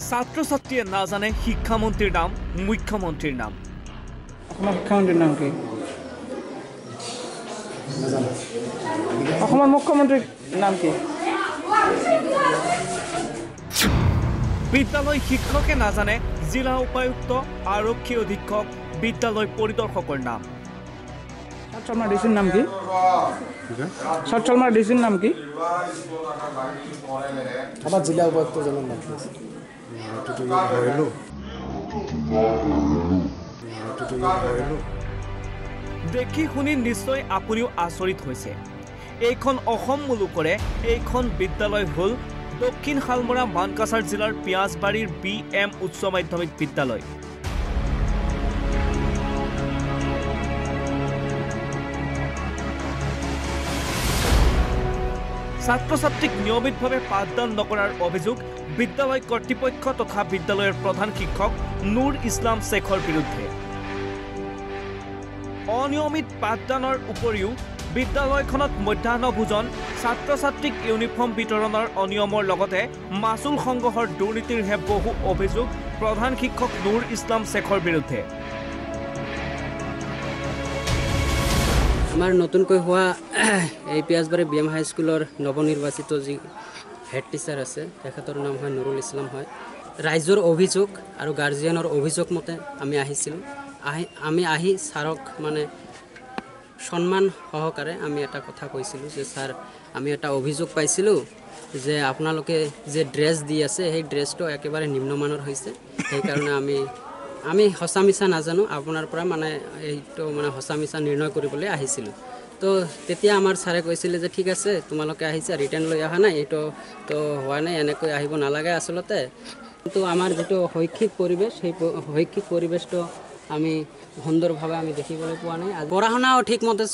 ছাত্ৰ ছাত্ৰীয়ে নাজানে শিক্ষামন্ত্ৰীৰ নাম, মুখ্যমন্ত্ৰীৰ নাম। অসমৰ শিক্ষামন্ত্ৰীৰ নাম কি? অসমৰ মুখ্যমন্ত্ৰীৰ নাম কি? বিদ্যালয় শিক্ষকে নাজানে জিলা উপায়ুক্ত, আৰক্ষী অধীক্ষক, বিদ্যালয় পৰিদৰ্শকৰ নাম। শৰৎ ডিচিৰ নাম কি? শৰৎ ডিচিৰ নাম কি? আমাৰ জিলা উপায়ুক্তজনৰ নাম কি? দেখি শুনি নিশ্চয় আপুনিও আচৰিত হৈছে। এইখন অসম মুলুকৰে এইখন বিদ্যালয় হ'ল দক্ষিণ শালমৰা মানকাছাৰ জিলাৰ পিয়াজবাৰীৰ BM উচ্চ মাধ্যমিক বিদ্যালয়। ছাত্ৰ ছাত্ৰীক নিয়মিতভাৱে পাঠদান নকৰাৰ অভিযোগ বিদ্যালয় কৰ্তৃপক্ষ তথা বিদ্যালয়ৰ প্ৰধান শিক্ষক নুৰ ইছলাম শেখৰ বিৰুদ্ধে। অনিয়মিত পাঠদানৰ উপৰিও বিদ্যালয়খনত মধ্যাহ্ন ভোজন, ছাত্ৰ ছাত্ৰীক ইউনিফৰ্ম বিতৰণৰ অনিয়মৰ লগতে মাচুল সংগ্ৰহৰ দুৰ্নীতিৰহে বহু অভিযোগ প্ৰধান শিক্ষক নুৰ ইছলাম শেখৰ বিৰুদ্ধে। আমাৰ নতুনকৈ হোৱা এই পিয়াজবাৰী BM হাইস্কুলৰ নৱনিৰ্বাচিত যি হেড টিচাৰ আছে তেখেতৰ নাম হয় নুৰুল ইছলাম হয়। ৰাইজৰ অভিযোগ আৰু গাৰ্জিয়ানৰ অভিযোগ মতে আমি আহিছিলোঁ। আমি আহি ছাৰক মানে সন্মান সহকাৰে আমি এটা কথা কৈছিলোঁ যে ছাৰ, আমি এটা অভিযোগ পাইছিলোঁ যে আপোনালোকে যে ড্ৰেছ দি আছে সেই ড্ৰেছটো একেবাৰে নিম্নমানৰ হৈছে। সেইকাৰণে আমি সঁচা মিছা নাজানো, আপোনাৰ পৰা মানে এইটো মানে সঁচা মিছা নিৰ্ণয় কৰিবলৈ আহিছিলোঁ। তো তেতিয়া আমাৰ ছাৰে কৈছিলে যে ঠিক আছে, তোমালোকে আহিছা, ৰিটাৰ্ণ লৈ অহা নাই, এইটো তো হোৱা নাই, এনেকৈ আহিব নালাগে আচলতে। কিন্তু আমাৰ যিটো শৈক্ষিক পৰিৱেশ, সেই শৈক্ষিক পৰিৱেশটো আমি সুন্দৰভাৱে আমি দেখিবলৈ পোৱা নাই। পঢ়া শুনাও ঠিকমতে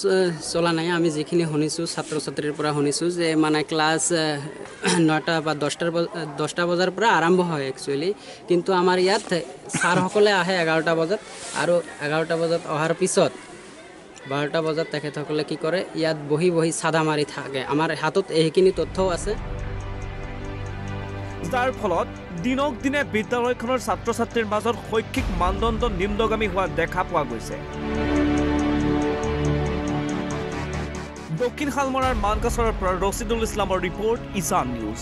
চলা নাই। আমি যিখিনি শুনিছোঁ ছাত্ৰ ছাত্ৰীৰ পৰা শুনিছোঁ যে মানে ক্লাছ 9টা বা 10টা বজাৰ পৰা আৰম্ভ হয় একচুৱেলি, কিন্তু আমাৰ ইয়াত ছাৰসকলে আহে 11টা বজাত, আৰু 11টা বজাত অহাৰ পিছত 12টা বজাত তেখেতসকলে কি কৰে, ইয়াত বহি চাদা মাৰি থাকে। আমাৰ হাতত এইখিনি তথ্যও আছে। যাৰ ফলত দিনক দিনে বিদ্যালয়খনৰ ছাত্ৰ ছাত্ৰীৰ মাজত শৈক্ষিক মানদণ্ড নিম্নগামী হোৱা দেখা পোৱা গৈছে। দক্ষিণ শালমৰাৰ মানকাছাৰৰ পৰা ৰচিদুল ইছলামৰ ৰিপৰ্ট, ঈশান নিউজ।